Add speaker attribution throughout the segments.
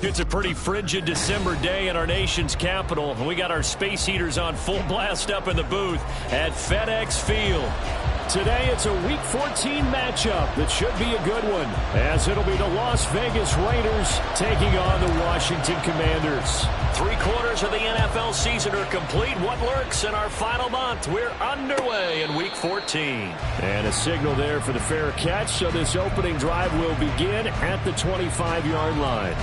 Speaker 1: It's a pretty frigid December day in our nation's capital. We got our space heaters on full blast up in the booth at FedEx Field. Today it's a Week 14 matchup that should be a good one, as it'll be the Las Vegas Raiders taking on the Washington Commanders. 3/4 of the NFL season are complete. What lurks in our final month? We're underway in Week 14. And a signal there for the fair catch, so this opening drive will begin at the 25-yard line.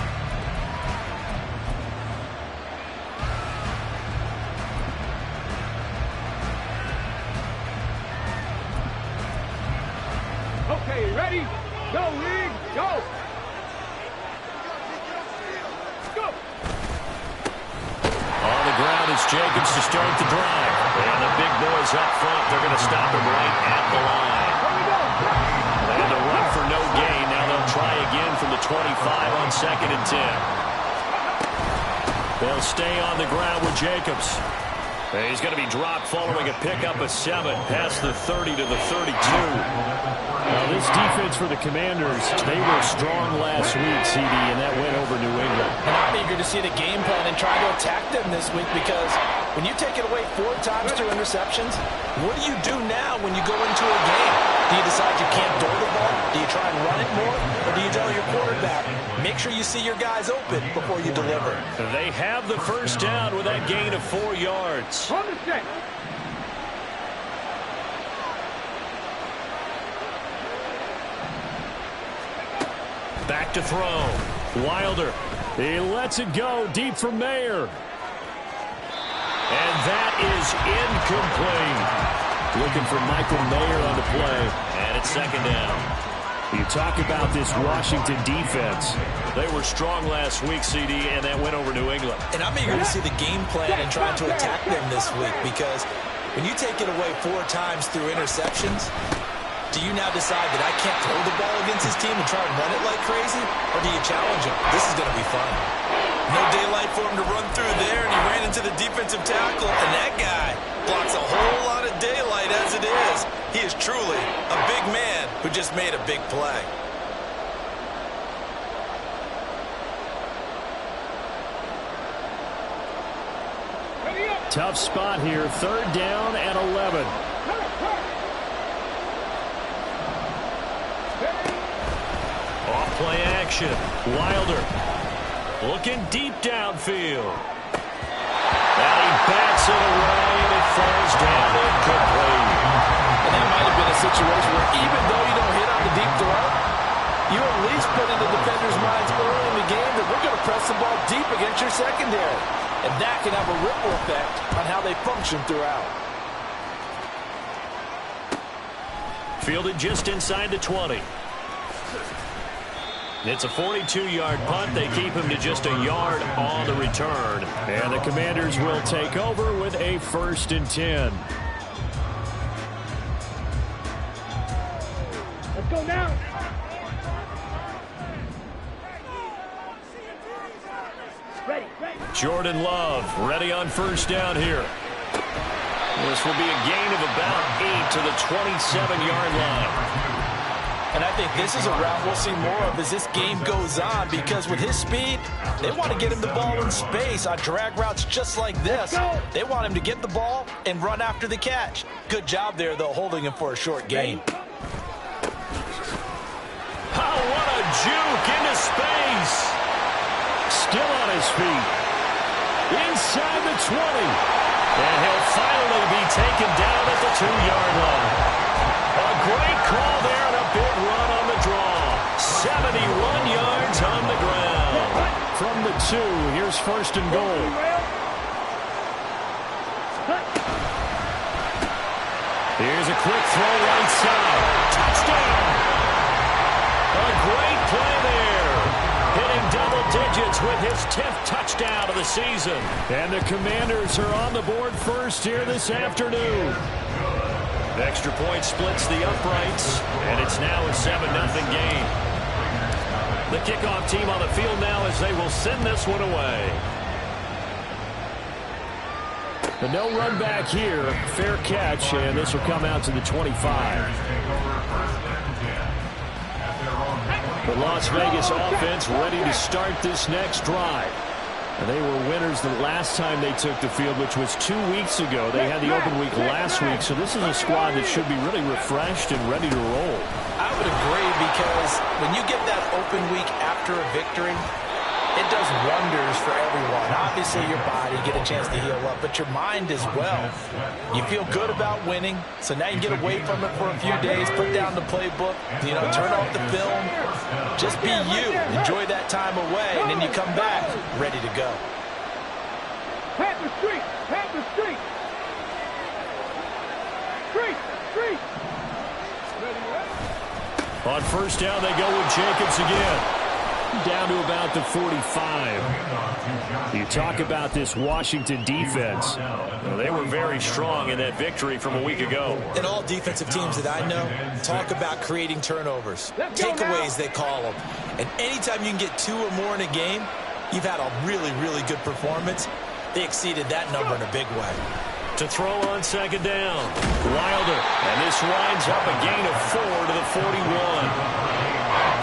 Speaker 2: Okay, ready? Go, League, go! Go!
Speaker 1: On the ground is Jacobs to start the drive. And the big boys up front, they're going to stop him right at the line. And a run for no gain. Now they'll try again from the 25 on 2nd and 10. They'll stay on the ground with Jacobs. He's going to be dropped following a pickup of 7 past the 30 to the 32. Now this defense for the Commanders, they were strong last week, CD, and that went over New England.
Speaker 3: And I'm eager to see the game plan and try to attack them this week, because when you take it away 4 times through interceptions, what do you do now when you go into a game? Do you decide you can't throw the ball? Do you try and run it more? Or do you tell your quarterback, make sure you see your guys open before you deliver?
Speaker 1: They have the first down with that gain of 4 yards.
Speaker 2: On the set.
Speaker 1: Back to throw. Wilder. He lets it go deep for Mayer. And that is incomplete. Looking for Michael Mayer on the play. And it's 2nd down. You talk about this Washington defense. They were strong last week, CD, and that went over New England.
Speaker 3: And I'm eager to see the game plan and trying to attack them this week, because when you take it away 4 times through interceptions, do you now decide that I can't throw the ball against this team and try and run it like crazy? Or do you challenge him? This is going to be fun. No daylight for him to run through there, and he ran into the defensive tackle, and that guy blocks a whole lot of daylight as it is. He is truly a big man who just made a big play.
Speaker 1: Tough spot here. 3rd down and 11. Off play action. Wilder looking deep downfield. And he bats it away, and it falls down incomplete.
Speaker 3: And that might have been a situation where even though you don't hit on the deep throw, you at least put in the defender's minds early in the game that we're going to press the ball deep against your secondary. And that can have a ripple effect on how they function throughout.
Speaker 1: Fielded just inside the 20. It's a 42-yard punt. They keep him to just a yard on the return. And the Commanders will take over with a 1st and 10.
Speaker 2: Let's go now. Ready.
Speaker 1: Jordan Love ready on 1st down here. This will be a gain of about 8 to the 27-yard line.
Speaker 3: And I think this is a route we'll see more of as this game goes on, because with his speed, they want to get him the ball in space on drag routes just like this. They want him to get the ball and run after the catch. Good job there, though, holding him for a short gain.
Speaker 1: Oh, what a juke into space. Still on his feet. Inside the 20. And he'll finally be taken down at the 2-yard line. A great call there and a big run on the draw. 71 yards on the ground. From the 2, here's 1st and goal. Here's a quick throw right side. Touchdown. A great play there. Hitting double digits with his 10th touchdown of the season. And the Commanders are on the board first here this afternoon. The extra point splits the uprights, and it's now a 7-0 game. The kickoff team on the field now as they will send this one away. The no run back here, fair catch, and this will come out to the 25. The Las Vegas offense ready to start this next drive. And they were winners the last time they took the field, which was 2 weeks ago. They had the open week last week, so this is a squad that should be really refreshed and ready to roll.
Speaker 3: I would agree, because when you get that open week after a victory, it does wonders for everyone. Obviously, your body, get a chance to heal up, but your mind as well. You feel good about winning, so now you get away from it for a few days, put down the playbook, turn off the film, just be you. Enjoy that time away, and then you come back ready to go.
Speaker 2: Pat the street, pat the street. Street, street.
Speaker 1: On first down, they go with Jacobs again. Down to about the 45. You talk about this Washington defense. Well, they were very strong in that victory from a week ago.
Speaker 3: And all defensive teams that I know talk about creating turnovers. Takeaways, they call them. And anytime you can get 2 or more in a game, you've had a really, really good performance. They exceeded that number in a big way.
Speaker 1: To throw on second down, Wilder. And this winds up a gain of 4 to the 41.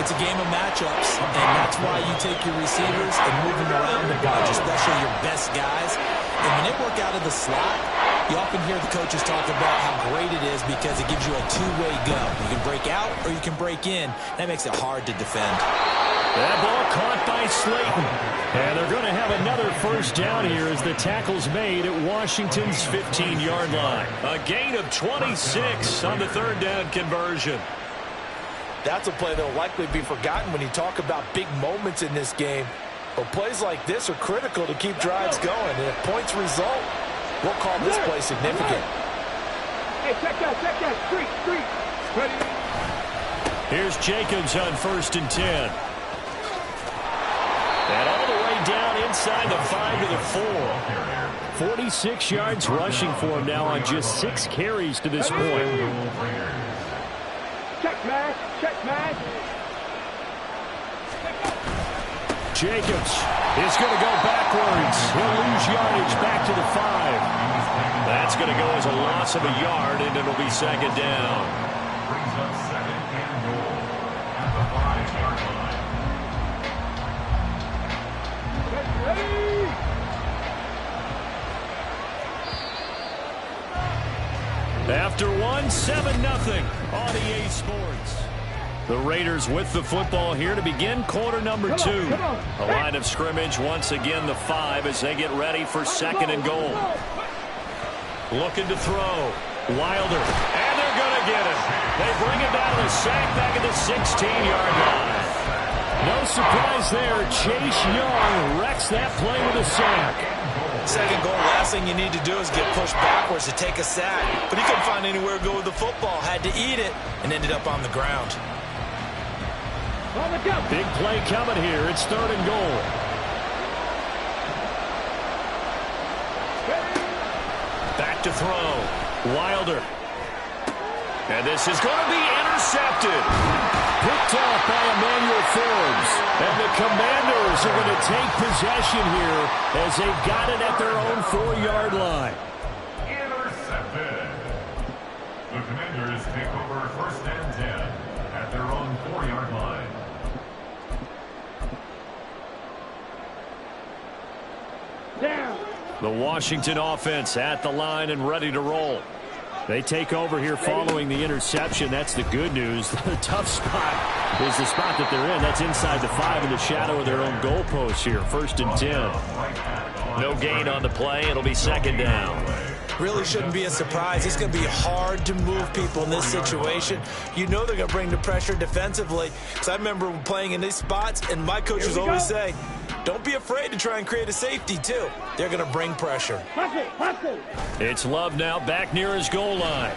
Speaker 3: It's a game of matchups, and that's why you take your receivers and move them around the bunch, especially your best guys. And when they work out of the slot, you often hear the coaches talk about how great it is because it gives you a two-way go. You can break out or you can break in. That makes it hard to defend.
Speaker 1: That ball caught by Slayton. And they're going to have another first down here as the tackle's made at Washington's 15-yard line. A gain of 26 on the third down conversion.
Speaker 3: That's a play that will likely be forgotten when you talk about big moments in this game. But plays like this are critical to keep drives going. And if points result, we'll call this play significant.
Speaker 2: Hey, check that, street, street. Ready?
Speaker 1: Here's Jacobs on first and 10. And all the way down inside the 5 to the 4. 46 yards rushing for him now on just 6 carries to this point.
Speaker 2: Check, man.
Speaker 1: Jacobs is going to go backwards. He'll lose yardage back to the 5. That's going to go as a loss of a yard, and it'll be second down.
Speaker 4: Brings up second and goal at the 5-yard line.
Speaker 2: Ready?
Speaker 1: After one, 7-0 on EA Sports. The Raiders with the football here to begin quarter number 2. A line of scrimmage, once again the 5 as they get ready for second and goal. Looking to throw. Wilder. And they're going to get him. They bring him down to a sack back at the 16-yard line. No surprise there. Chase Young wrecks that play with a sack.
Speaker 3: Second goal, last thing you need to do is get pushed backwards to take a sack. But he couldn't find anywhere to go with the football. Had to eat it and ended up on the ground.
Speaker 1: Big play coming here. It's third and goal. Back to throw. Wilder. And this is going to be intercepted. Picked up by Emmanuel Forbes. And the Commanders are going to take possession here as they've got it at their own 4-yard line.
Speaker 4: Intercepted. The Commanders take over first and 10 at their own 4-yard line.
Speaker 2: Down.
Speaker 1: The Washington offense at the line and ready to roll. They take over here following the interception. That's the good news. The tough spot is the spot that they're in. That's inside the 5 in the shadow of their own goalpost here. First and 10. No gain on the play. It'll be second down.
Speaker 3: Really shouldn't be a surprise. It's going to be hard to move people in this situation. You know they're going to bring the pressure defensively. Because I remember playing in these spots, and my coaches always say, don't be afraid to try and create a safety, too. They're going to bring pressure.
Speaker 2: Hustle.
Speaker 1: It's Love now back near his goal line.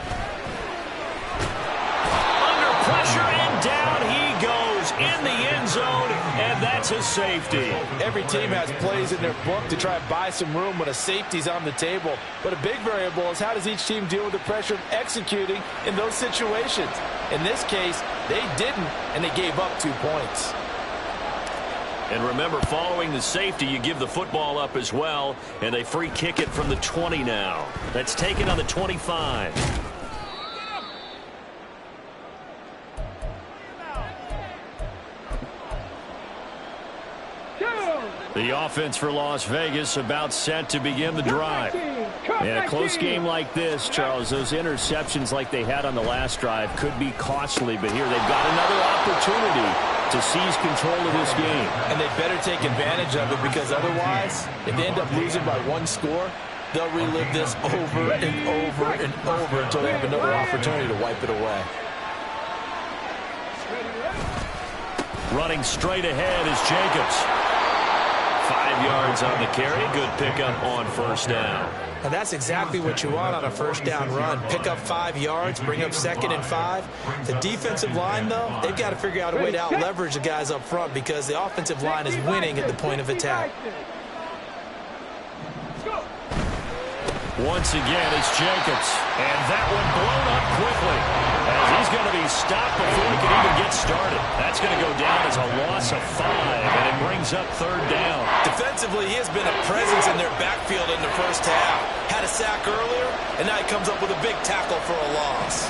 Speaker 1: Under pressure, and down he goes in the end zone, and that's a safety.
Speaker 3: Every team has plays in their book to try and buy some room when a safety's on the table. But a big variable is how does each team deal with the pressure of executing in those situations. In this case, they didn't, and they gave up 2 points.
Speaker 1: And remember, following the safety, you give the football up as well, and they free kick it from the 20 now. That's taken on the 25. The offense for Las Vegas about set to begin the drive. In a close game like this, Charles, those interceptions like they had on the last drive could be costly, but here they've got another opportunity to seize control of this game.
Speaker 3: And they better take advantage of it, because otherwise, if they end up losing by one score, they'll relive this over and over and over until they have another opportunity to wipe it away.
Speaker 1: Running straight ahead is Jacobs. 5 yards on the carry. Good pickup on first down.
Speaker 3: And that's exactly what you want on a first down run. Pick up 5 yards, bring up 2nd and 5. The defensive line, though, they've got to figure out a way to out-leverage the guys up front, because the offensive line is winning at the point of attack.
Speaker 1: Once again, it's Jacobs. And that one blown up quickly, as he's going to be stopped before he can even get started. That's going to go down as a loss of 5, and it brings up 3rd down.
Speaker 3: Defensively, he has been a presence in their backfield in the first half. Had a sack earlier, and now he comes up with a big tackle for a loss.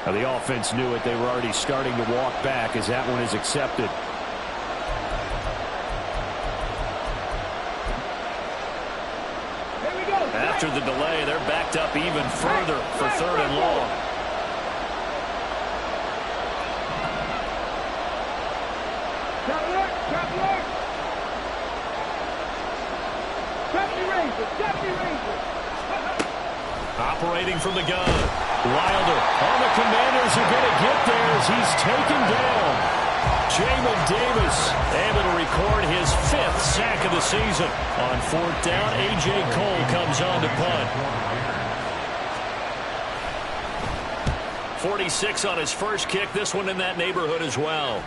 Speaker 1: Now, the offense knew it. They were already starting to walk back as that one is accepted. After the delay, they're backed up even further for 3rd and long. Operating from the gun. Wilder. All the Commanders are going to get there as he's taken down. Jamin Davis able to record his 5th sack of the season. On 4th down, A.J. Cole comes on to punt. 46 on his first kick. This one in that neighborhood as well.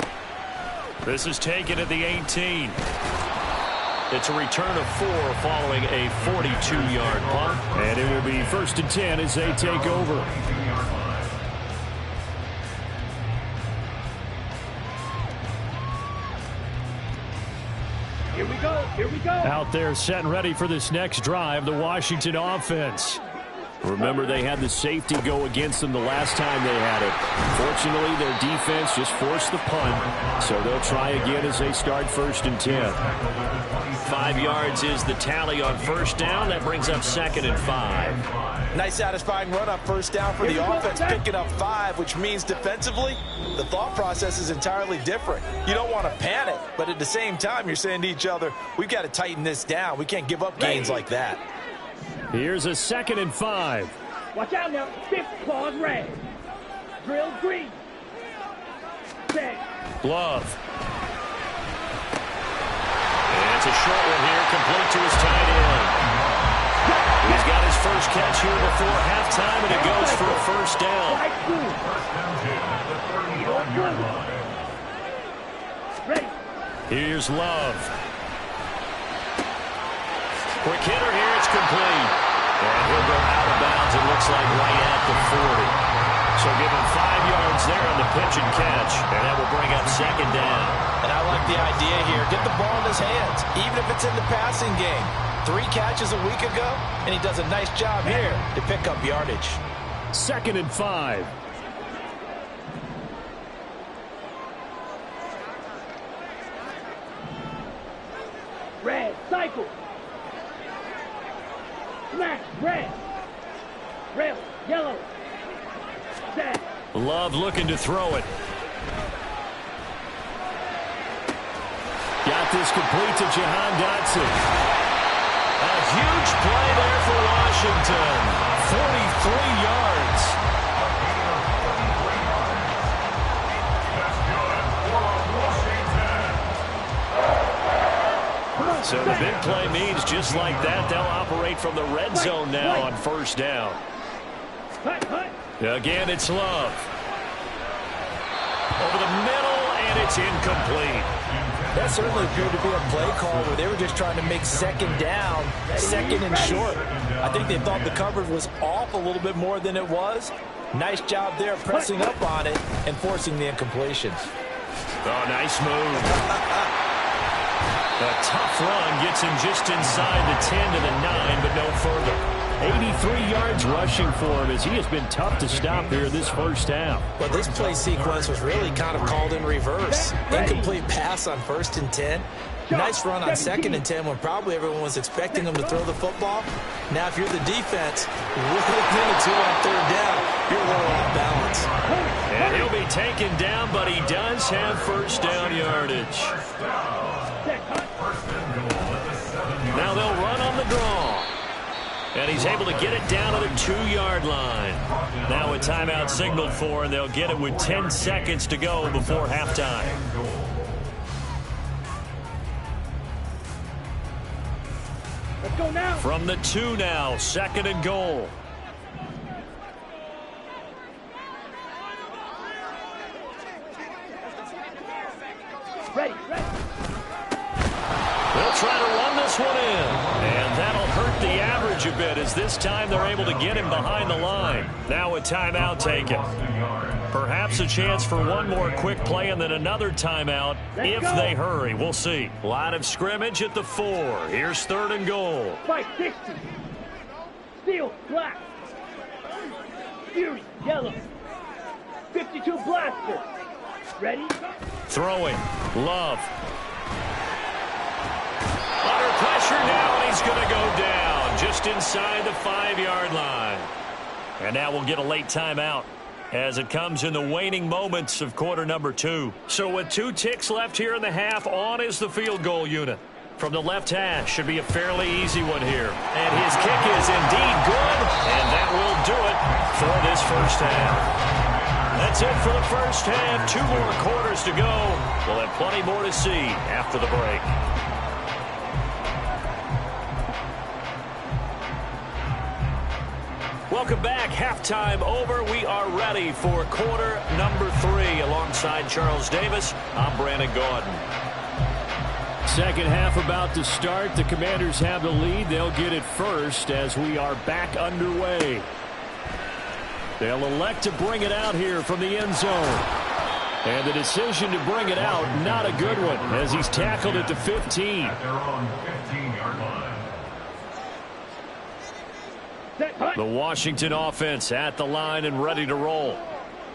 Speaker 1: This is taken at the 18. It's a return of 4 following a 42-yard punt. And it will be 1st and 10 as they take over.
Speaker 2: Here we go. Here we go.
Speaker 1: Out there set and ready for this next drive, the Washington offense. Remember, they had the safety go against them the last time they had it. Fortunately, their defense just forced the punt, so they'll try again as they start 1st and 10. 5 yards is the tally on first down. That brings up 2nd and 5.
Speaker 3: Nice satisfying run up first down for the offense, picking up 5, which means defensively, the thought process is entirely different. You don't want to panic, but at the same time, you're saying to each other, we've got to tighten this down. We can't give up gains like that.
Speaker 1: Here's a 2nd and 5.
Speaker 2: Watch out now. 5th clause red. Drill green. Set.
Speaker 1: Love. And it's a short one here, complete to his tight end. He's got his first catch here before halftime, and it goes for a first down. Here's Love. Quick hitter here, it's complete. And he'll go out of bounds, it looks like right at the 40. So give him 5 yards there on the pitch and catch, and that will bring up 2nd down.
Speaker 3: And I like the idea here. Get the ball in his hands, even if it's in the passing game. 3 catches a week ago, and he does a nice job here to pick up yardage.
Speaker 1: 2nd and 5.
Speaker 2: Red. Cycle. Smash. Red. Rail. Yellow. Set.
Speaker 1: Love looking to throw it. Got this complete to Jahan Dotson. A huge play there for Washington. 43 yards. So the big play means just like that, they'll operate from the red zone now on first down. Again, it's Love. Over the middle, and it's incomplete.
Speaker 3: That certainly appeared to be a play call where they were just trying to make 2nd down, 2nd and short. I think they thought the coverage was off a little bit more than it was. Nice job there pressing up on it and forcing the incompletions.
Speaker 1: Oh, nice move. A tough run gets him just inside the 10 to the 9, but no further. 83 yards rushing for him as he has been tough to stop here this first half.
Speaker 3: Well, this play sequence was really kind of called in reverse. Incomplete pass on 1st and 10. Nice run on 2nd and 10 when probably everyone was expecting him to throw the football. Now, if you're the defense, really limited on 3rd down, you're a little off balance.
Speaker 1: And he'll be taken down, but he does have first down yardage. Now they'll run on the draw. And he's able to get it down to the 2-yard line. Now a timeout signaled for, and they'll get it with 10 seconds to go before halftime.
Speaker 2: Let's go now.
Speaker 1: From the 2 now, 2nd and goal.
Speaker 2: Ready.
Speaker 1: They'll try to run this one in. And that'll hurt the average a bit as this time they're able to get him behind the line. Now a timeout taken. Perhaps a chance for one more quick play and then another timeout if they hurry. We'll see. Line of scrimmage at the 4. Here's 3rd and goal.
Speaker 2: Fight 60. Steel, black. Fury, yellow. 52 blaster. Ready?
Speaker 1: Throwing. Love. Under pressure now, and he's going to go down just inside the 5-yard line. And now we'll get a late timeout as it comes in the waning moments of quarter number 2. So with 2 ticks left here in the half, on is the field goal unit. From the left hash, should be a fairly easy one here. And his kick is indeed good, and that will do it for this first half. That's it for the first half. 2 more quarters to go. We'll have plenty more to see after the break. Welcome back. Halftime over. We are ready for quarter number 3. Alongside Charles Davis, I'm Brandon Gaudin. Second half about to start. The Commanders have the lead. They'll get it first as we are back underway. They'll elect to bring it out here from the end zone. And the decision to bring it out, not a good one, as he's tackled at the 15.
Speaker 4: At their own 15-yard line.
Speaker 1: The Washington offense at the line and ready to roll.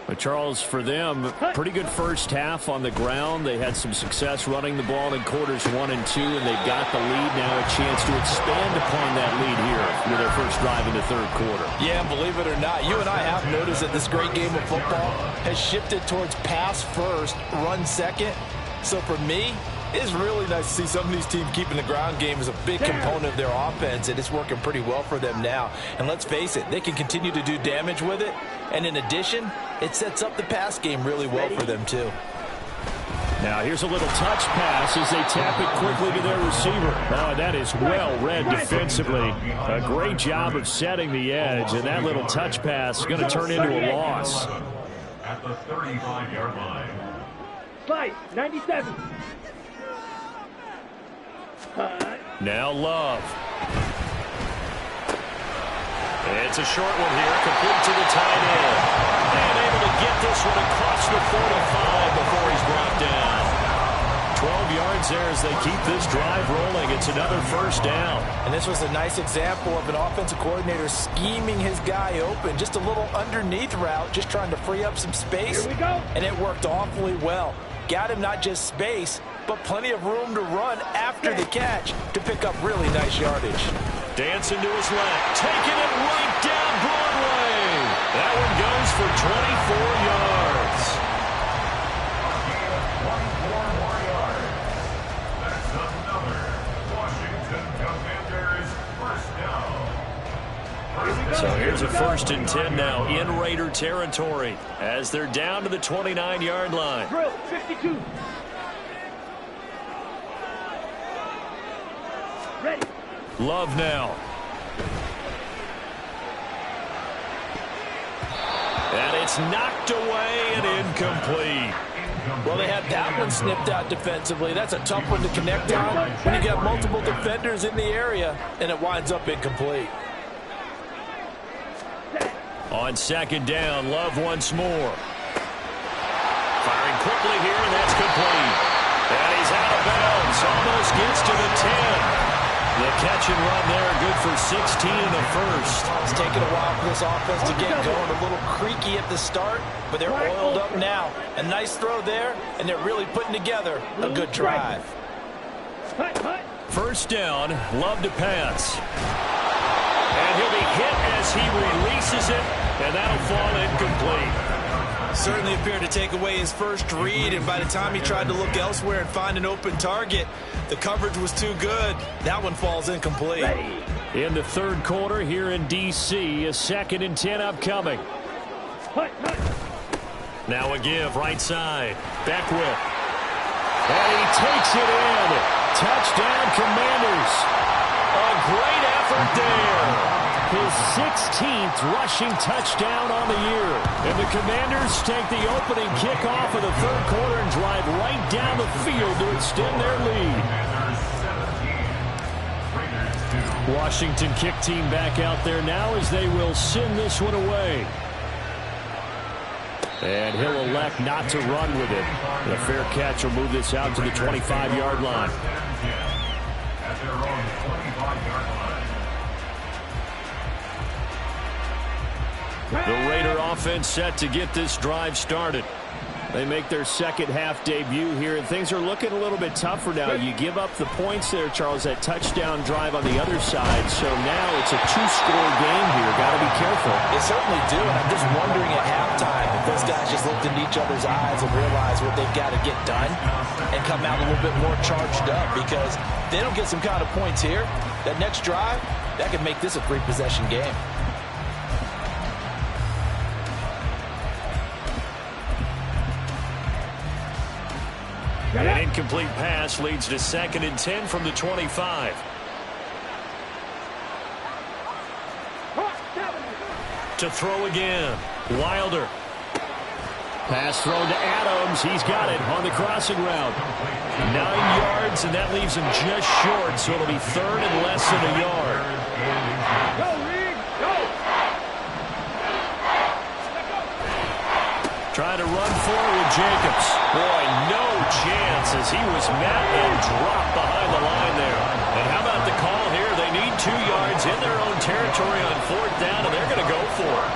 Speaker 1: But Charles, for them, pretty good first half on the ground. They had some success running the ball in quarters 1 and 2, and they've got the lead now, a chance to expand upon that lead here with their first drive in the 3rd quarter.
Speaker 3: Yeah, and believe it or not, you and I have noticed that this great game of football has shifted towards pass first, run second. So for me, it's really nice to see some of these teams keeping the ground game as a big component of their offense, and it's working pretty well for them now. And let's face it, they can continue to do damage with it. And in addition, it sets up the pass game really well for them, too.
Speaker 1: Now here's a little touch pass as they tap it quickly to their receiver. Oh, that is well read defensively. A great job of setting the edge, and that little touch pass is going to turn into a loss.
Speaker 4: At the 35-yard line.
Speaker 2: Fight 97.
Speaker 1: Now Love. It's a short one here, complete to the tight end. And able to get this one across the 45 before he's brought down. 12 yards there as they keep this drive rolling. It's another first down.
Speaker 3: And this was a nice example of an offensive coordinator scheming his guy open. Just a little underneath route, just trying to free up some space.
Speaker 2: Here we go.
Speaker 3: And it worked awfully well. Got him not just space, but plenty of room to run after the catch to pick up really nice yardage.
Speaker 1: Dancing to his left, taking it right down Broadway. That one goes for 24 yards.
Speaker 4: 24 more yards. That's another Washington Commanders first down.
Speaker 1: So here's a 1st and 10 now in Raider territory as they're down to the 29-yard line.
Speaker 2: Drill 52. Ready.
Speaker 1: Love now. And it's knocked away and incomplete.
Speaker 3: Well, they had that one snipped out defensively. That's a tough one to connect on when you got multiple defenders in the area, and it winds up incomplete.
Speaker 1: On 2nd down, Love once more. Firing quickly here, and that's complete. This almost gets to the 10. The catch and run there, good for 16 in the first.
Speaker 3: It's taken a while for this offense to get going. A little creaky at the start, but they're oiled up now. A nice throw there, and they're really putting together a good drive.
Speaker 1: First down, Love to pass. And he'll be hit as he releases it, and that'll fall incomplete.
Speaker 3: Certainly appeared to take away his first read, and by the time he tried to look elsewhere and find an open target, the coverage was too good. That one falls incomplete.
Speaker 1: In the third quarter here in D.C., a 2nd and 10 upcoming. Now a give, right side. Beckwith. And he takes it in. Touchdown, Commanders. A great effort there. His 16th rushing touchdown on the year. And the Commanders take the opening kickoff of the third quarter and drive right down the field to extend their lead. Washington kick team back out there now as they will send this one away. And he'll elect not to run with it. The fair catch will move this out to the 25-yard line.
Speaker 4: At their own 25-yard line.
Speaker 1: The Raider offense set to get this drive started. They make their second half debut here, and things are looking a little bit tougher now. You give up the points there, Charles, that touchdown drive on the other side. So now it's a 2-score game here. Got to be careful.
Speaker 3: They certainly do, and I'm just wondering at halftime if those guys just looked into each other's eyes and realized what they've got to get done and come out a little bit more charged up, because if they don't get some kind of points here, that next drive, that could make this a 3-possession game.
Speaker 1: An incomplete pass leads to 2nd and 10 from the 25. To throw again. Wilder. Pass thrown to Adams. He's got it on the crossing route. 9 yards, and that leaves him just short, so it'll be 3rd and less than a yard. Trying to run forward with Jacobs. Boy, no chance as he was met and dropped behind the line there. And how about the call here? They need 2 yards in their own territory on 4th down, and they're going to go for it.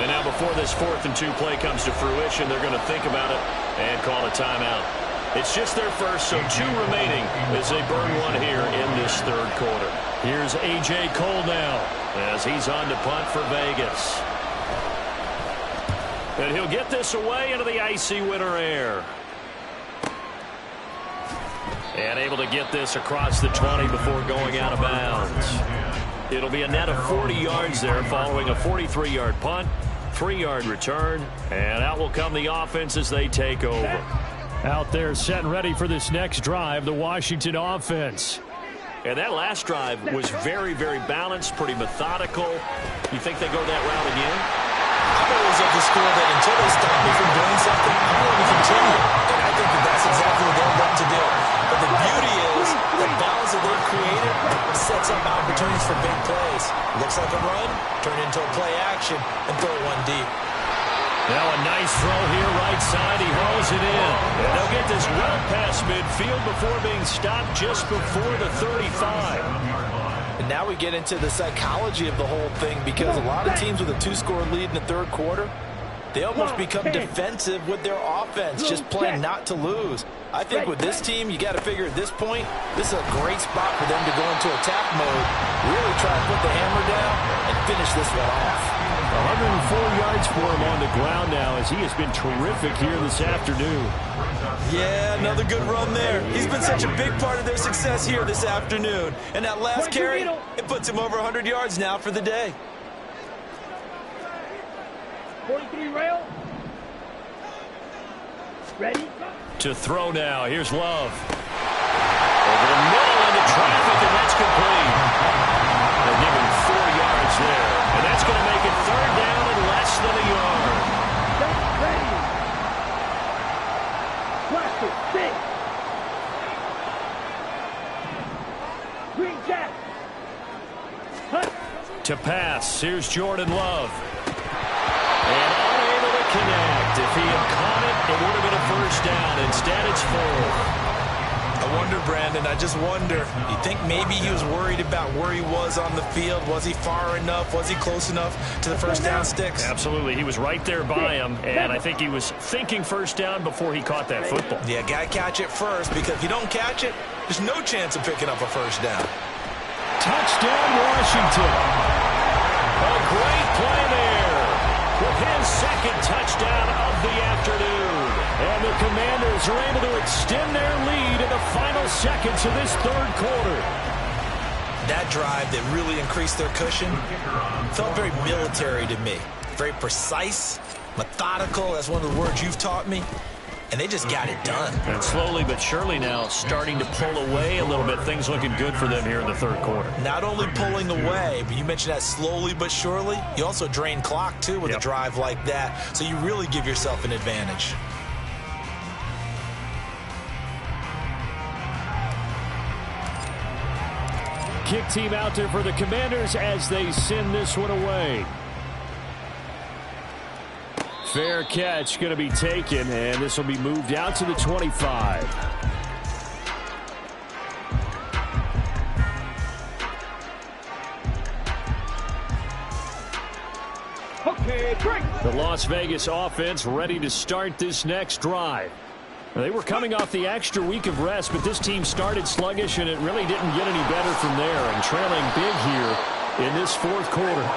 Speaker 1: And now before this 4th and 2 play comes to fruition, they're going to think about it and call a timeout. It's just their first, so 2 remaining as they burn one here in this third quarter. Here's A.J. Cole now as he's on to punt for Vegas. And he'll get this away into the icy winter air. And able to get this across the 20 before going out of bounds. It'll be a net of 40 yards there following a 43-yard punt, 3-yard return, and out will come the offense as they take over. Out there set and ready for this next drive, the Washington offense. And that last drive was very, very balanced, pretty methodical. You think they go that route again?
Speaker 3: I'm always of the school that until they stop me from doing something, I'm going to continue. And I think that that's exactly what they're going to do. But the beauty is the balance that they've created sets up opportunities for big plays. Looks like a run, turn into a play action, and throw one deep.
Speaker 1: Now a nice throw here, right side. He hauls it in. And they'll get this well past midfield before being stopped just before the 35.
Speaker 3: And now we get into the psychology of the whole thing, because a lot of teams with a 2-score lead in the third quarter, they almost become defensive with their offense, just playing not to lose. I think with this team, you got to figure at this point, this is a great spot for them to go into attack mode, really try to put the hammer down and finish this one off.
Speaker 1: 104 yards for him on the ground now as he has been terrific here this afternoon.
Speaker 3: Yeah, another good run there. He's been such a big part of their success here this afternoon. And that last carry, it puts him over 100 yards now for the day.
Speaker 2: 43 rail. Ready?
Speaker 1: To throw now. Here's Love. Over the middle into traffic, and that's complete. They'll give him 4 yards there. And that's going to make it 3rd down and less than a yard.
Speaker 2: Ready. Plastic, six. Green jack.
Speaker 1: To pass. Here's Jordan Love. And unable to connect. If he had caught it, It would have been a first down. Instead, it's 4.
Speaker 3: I wonder, Brandon, I just wonder, you think maybe he was worried about where he was on the field? Was he far enough? Was he close enough to the first down sticks?
Speaker 1: Absolutely. He was right there by him, and I think he was thinking first down before he caught that football.
Speaker 3: Yeah, got to catch it first, because if you don't catch it, there's no chance of picking up a first down.
Speaker 1: Touchdown, Washington. A great play there with his second touchdown of the afternoon. And the Commanders are able to extend their lead in the final seconds of this third quarter.
Speaker 3: That drive that really increased their cushion felt very military to me. Very precise, methodical. That's one of the words you've taught me. And they just got it done.
Speaker 1: And slowly but surely now starting to pull away a little bit. Things looking good for them here in the third quarter.
Speaker 3: Not only pulling away, but you mentioned that slowly but surely. You also drain clock, too, with a drive like that. So you really give yourself an advantage.
Speaker 1: Kick team out there for the Commanders as they send this one away. Fair catch going to be taken, and this will be moved out to the 25.
Speaker 2: Okay, break.
Speaker 1: The Las Vegas offense ready to start this next drive. They were coming off the extra week of rest, but this team started sluggish, and it really didn't get any better from there, and trailing big here in this fourth quarter.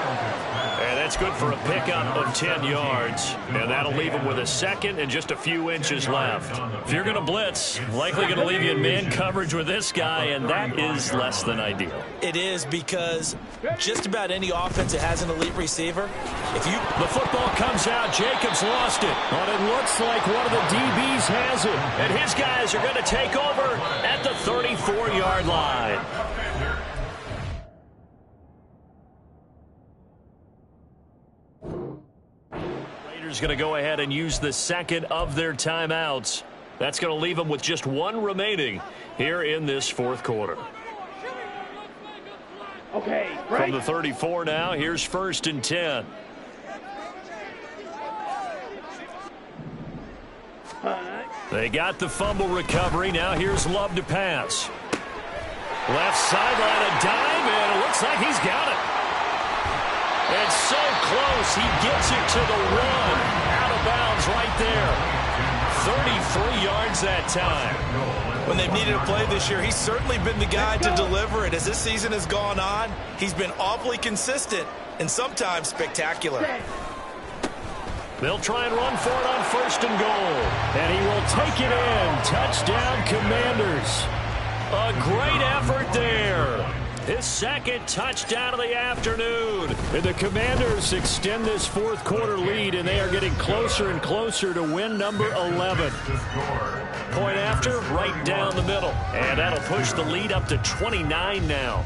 Speaker 1: And that's good for a pickup of 10 yards. And that'll leave them with a second and just a few inches left. If you're going to blitz, likely going to leave you in man coverage with this guy, and that is less than ideal.
Speaker 3: It is, because just about any offense that has an elite receiver,
Speaker 1: The football comes out. Jacobs lost it. But it looks like one of the DBs has it. And his guys are going to take over at the 34-yard line. Raiders going to go ahead and use the second of their timeouts. That's going to leave them with just one remaining here in this fourth quarter.
Speaker 2: Okay, break.
Speaker 1: From the 34 now, here's 1st and 10. They got the fumble recovery. Now here's Love to pass. Left sideline, a dive, and it looks like he's got it. It's so close. He gets it to the 1. Out of bounds right there. 33 yards that time.
Speaker 3: when they've needed a play this year, he's certainly been the guy to deliver it. As this season has gone on, he's been awfully consistent and sometimes spectacular.
Speaker 1: They'll try and run for it on 1st and goal. And he will take it in. Touchdown, Commanders. A great effort there. His second touchdown of the afternoon. And the Commanders extend this fourth quarter lead, and they are getting closer and closer to win number 11. Point after, right down the middle. And that'll push the lead up to 29 now.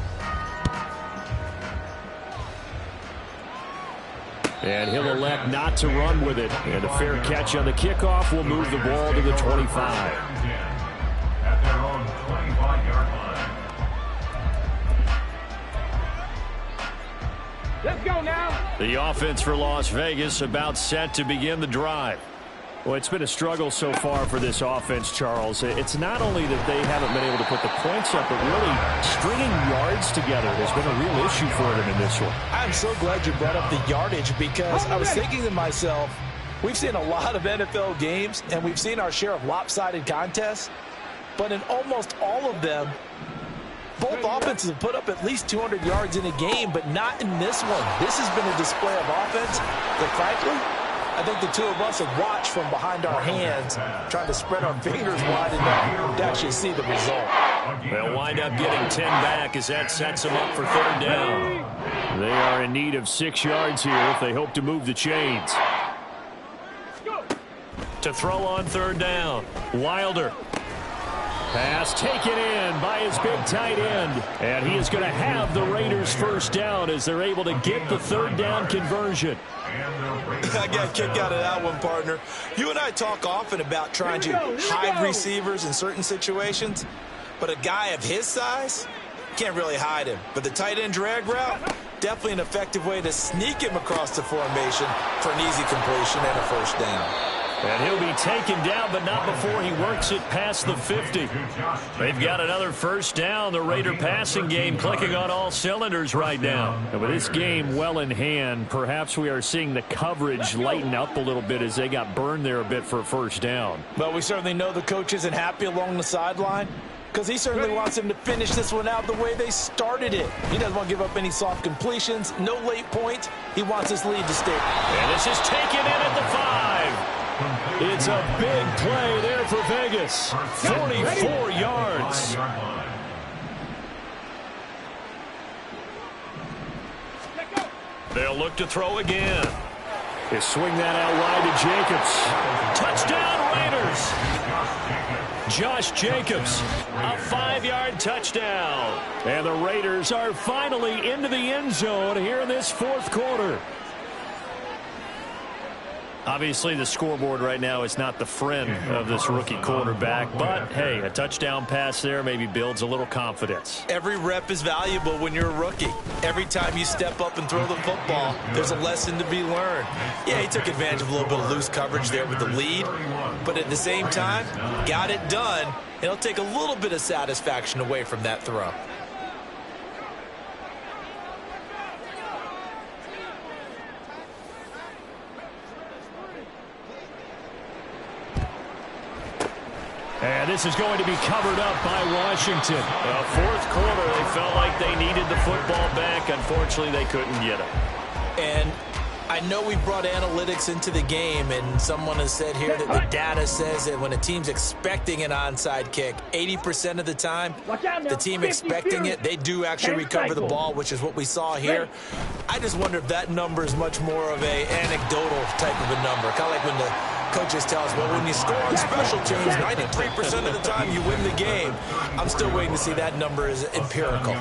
Speaker 1: And he'll elect not to run with it. And a fair catch on the kickoff will move the ball to the 25.
Speaker 4: At their own 25-yard line.
Speaker 2: Let's go now.
Speaker 1: The offense for Las Vegas about set to begin the drive. Well, it's been a struggle so far for this offense, Charles. It's not only that they haven't been able to put the points up, but really stringing yards together has been a real issue for them in this one.
Speaker 3: I'm so glad you brought up the yardage, because I was thinking to myself, we've seen a lot of NFL games, and we've seen our share of lopsided contests, but in almost all of them, both offenses have put up at least 200 yards in a game, but not in this one. This has been a display of offense that, frankly, I think the two of us have watched from behind our hands, trying to spread our fingers wide enough to actually see the result.
Speaker 1: They'll wind up getting 10 back as that sets them up for 3rd down. They are in need of 6 yards here if they hope to move the chains. To throw on 3rd down, Wilder. Pass taken in by his big tight end. And he is going to have the Raiders' 1st down as they're able to get the 3rd down conversion.
Speaker 3: I got a kick out of that one, partner. You and I talk often about trying to hide receivers in certain situations, but a guy of his size, can't really hide him. But the tight end drag route, definitely an effective way to sneak him across the formation for an easy completion and a 1st down.
Speaker 1: And he'll be taken down, but not before he works it past the 50. They've got another first down. The Raider passing game clicking on all cylinders right now. And with this game well in hand, perhaps we are seeing the coverage lighten up a little bit as they got burned there a bit for a first down.
Speaker 3: Well, we certainly know the coach isn't happy along the sideline because he certainly wants them to finish this one out the way they started it. He doesn't want to give up any soft completions, no late points. He wants his lead to stay.
Speaker 1: And this is taken in at the 5. It's a big play there for Vegas. 44 yards. They'll look to throw again. They swing that out wide to Jacobs. Touchdown, Raiders. Josh Jacobs, a 5-yard touchdown. And the Raiders are finally into the end zone here in this fourth quarter. Obviously, the scoreboard right now is not the friend of this rookie quarterback, but, hey, a touchdown pass there maybe builds a little confidence.
Speaker 3: Every rep is valuable when you're a rookie. Every time you step up and throw the football, there's a lesson to be learned. Yeah, he took advantage of a little bit of loose coverage there with the lead, but at the same time, got it done. It'll take a little bit of satisfaction away from that throw.
Speaker 1: And this is going to be covered up by Washington. Fourth quarter, they felt like they needed the football back. Unfortunately, they couldn't get it.
Speaker 3: And I know we brought analytics into the game, and someone has said here that the data says that when a team's expecting an onside kick, 80% of the time, the team expecting it, they do actually recover the ball, which is what we saw here. I just wonder if that number is much more of an anecdotal type of a number, kind of like when the coaches tell us, well, when you score on special teams, 93% of the time you win the game. I'm still waiting to see that number is empirical.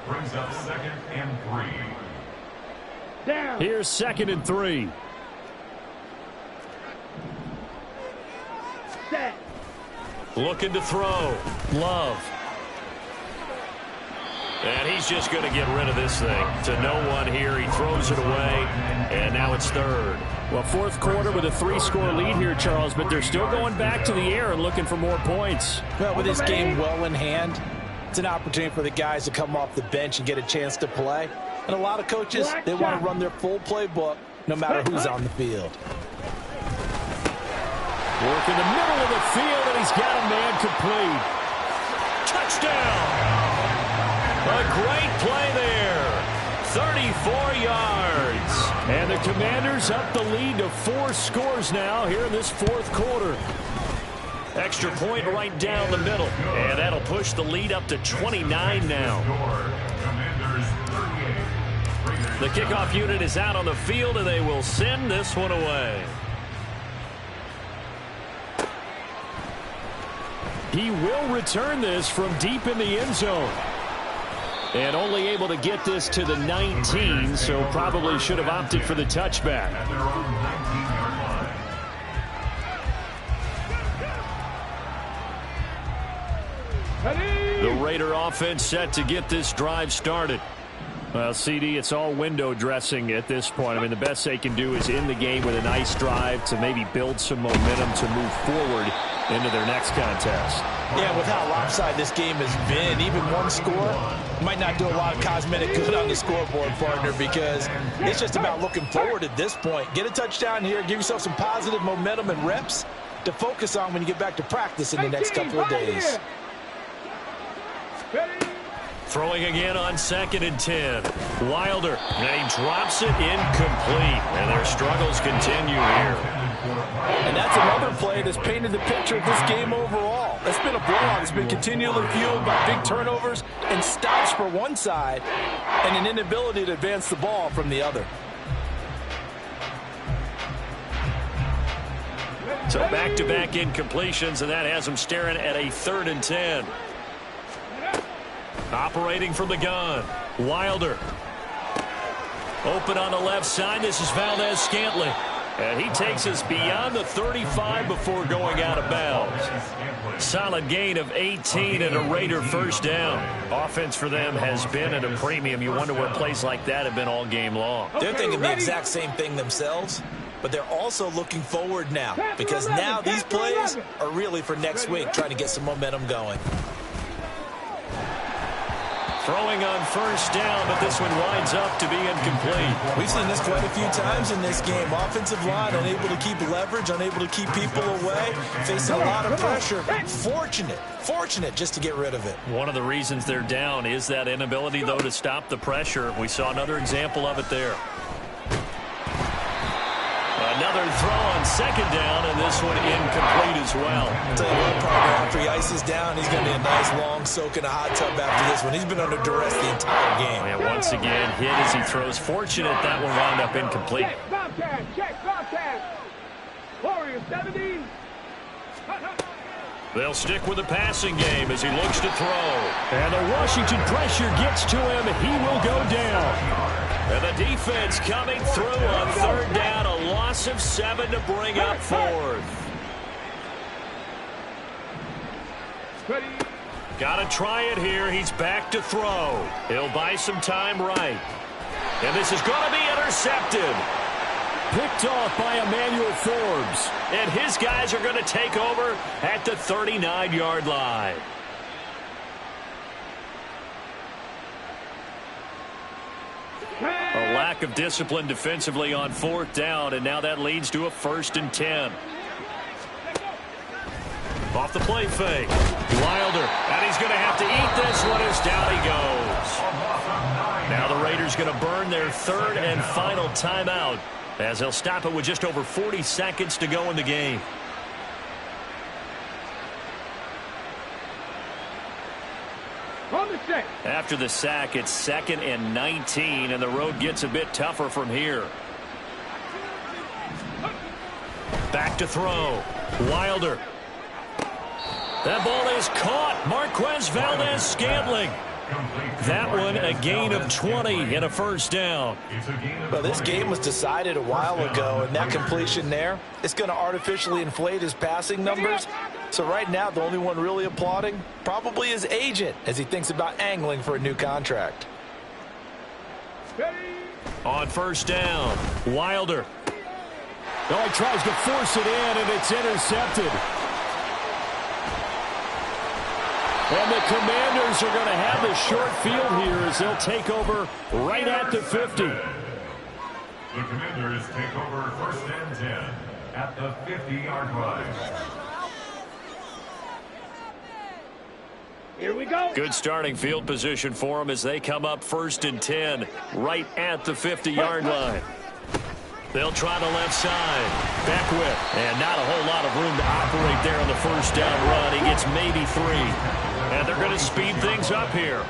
Speaker 4: Brings up 2nd and 3.
Speaker 2: Down.
Speaker 1: Here's 2nd and 3.
Speaker 2: Set.
Speaker 1: Looking to throw. Love. And he's just going to get rid of this thing. To no one here. He throws it away. And now it's 3rd. Well, fourth quarter with a 3-score lead here, Charles, but they're still going back to the air and looking for more points.
Speaker 3: Well, with this game well in hand, it's an opportunity for the guys to come off the bench and get a chance to play. And a lot of coaches, they want to run their full playbook no matter who's on the field.
Speaker 1: Work in the middle of the field, and he's got a man complete. Touchdown! A great play there. 34 yards. And the Commanders up the lead to 4 scores now here in this fourth quarter. Extra point right down the middle. And that'll push the lead up to 29 now. The kickoff unit is out on the field, and they will send this one away. He will return this from deep in the end zone. And only able to get this to the 19, so probably should have opted for the touchback. The Raider offense set to get this drive started. Well, CD, it's all window dressing at this point. I mean, the best they can do is in the game with a nice drive to maybe build some momentum to move forward into their next contest.
Speaker 3: Yeah, with how lopsided this game has been, even one score might not do a lot of cosmetic good on the scoreboard, partner, because it's just about looking forward at this point. Get a touchdown here, give yourself some positive momentum and reps to focus on when you get back to practice in the next couple of days.
Speaker 1: Throwing again on 2nd and 10. Wilder, and he drops it incomplete. And their struggles continue here.
Speaker 3: And that's another play that's painted the picture of this game overall. That's been a blowout. It's been continually fueled by big turnovers and stops for one side and an inability to advance the ball from the other.
Speaker 1: So back-to-back incompletions, and that has them staring at a 3rd and 10. Operating from the gun. Wilder. Open on the left side. This is Valdez-Scantling. And he takes us beyond the 35 before going out of bounds. Solid gain of 18 and a Raider first down. Offense for them has been at a premium. You wonder where plays like that have been all game long.
Speaker 3: They're thinking the exact same thing themselves. but they're also looking forward now because now these plays are really for next week, trying to get some momentum going.
Speaker 1: Throwing on first down, but this one winds up to be incomplete.
Speaker 3: We've seen this quite a few times in this game. Offensive line unable to keep leverage, unable to keep people away, facing a lot of pressure. Fortunate just to get rid of it.
Speaker 1: One of the reasons they're down is that inability, though, to stop the pressure. We saw another example of it there. Another throw on second down, and this one incomplete as well.
Speaker 3: I'll tell you what, partner, after he ices down, he's going to be a nice long soak in a hot tub after this one. He's been under duress the entire game.
Speaker 1: And once again, hit as he throws. Fortunate that one wound up incomplete.
Speaker 2: Check Bobcat. Warriors 17.
Speaker 1: They'll stick with the passing game as he looks to throw. And the Washington pressure gets to him. He will go down. And the defense coming through on third down. A loss of 7 to bring up fourth. Got to try it here. He's back to throw. He'll buy some time right. And this is going to be intercepted. Picked off by Emmanuel Forbes. And his guys are going to take over at the 39-yard line. A lack of discipline defensively on fourth down, and now that leads to a 1st and 10. Off the play fake. Wilder, and he's going to have to eat this one as down he goes. Now the Raiders going to burn their 3rd and final timeout as they'll stop it with just over 40 seconds to go in the game. After the sack, it's 2nd and 19, and the road gets a bit tougher from here. Back to throw. Wilder. That ball is caught. Marquez Valdez-Scantling. That one a gain of 20 and a 1st down.
Speaker 3: Well, this game was decided a while ago, and that completion there, it's going to artificially inflate his passing numbers. So right now, the only one really applauding probably his agent as he thinks about angling for a new contract.
Speaker 1: On first down, Wilder. Oh, he tries to force it in, and it's intercepted. And the Commanders are going to have the short field here as they'll take over right at the 50.
Speaker 4: The Commanders take over 1st and 10 at the 50-yard line.
Speaker 2: Here we go.
Speaker 1: Good starting field position for them as they come up 1st and 10 right at the 50-yard line. They'll try the left side. Beckwith. And not a whole lot of room to operate there on the 1st down run. He gets maybe 3. And they're going to speed things up here.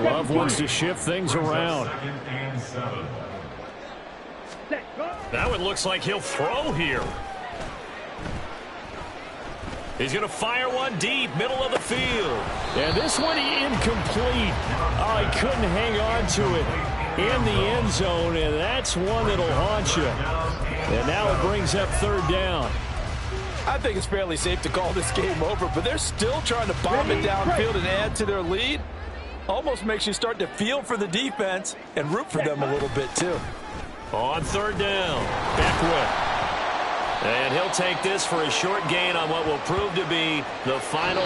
Speaker 1: Love wants to shift things around. That one looks like he'll throw here. He's going to fire one deep, middle of the field. And this one incomplete. Oh, he couldn't hang on to it in the end zone, and that's one that'll haunt you. And now it brings up 3rd down.
Speaker 3: I think it's fairly safe to call this game over, but they're still trying to bomb it downfield and add to their lead. Almost makes you start to feel for the defense and root for them a little bit, too.
Speaker 1: On 3rd down, Beckwith. And he'll take this for a short gain on what will prove to be the final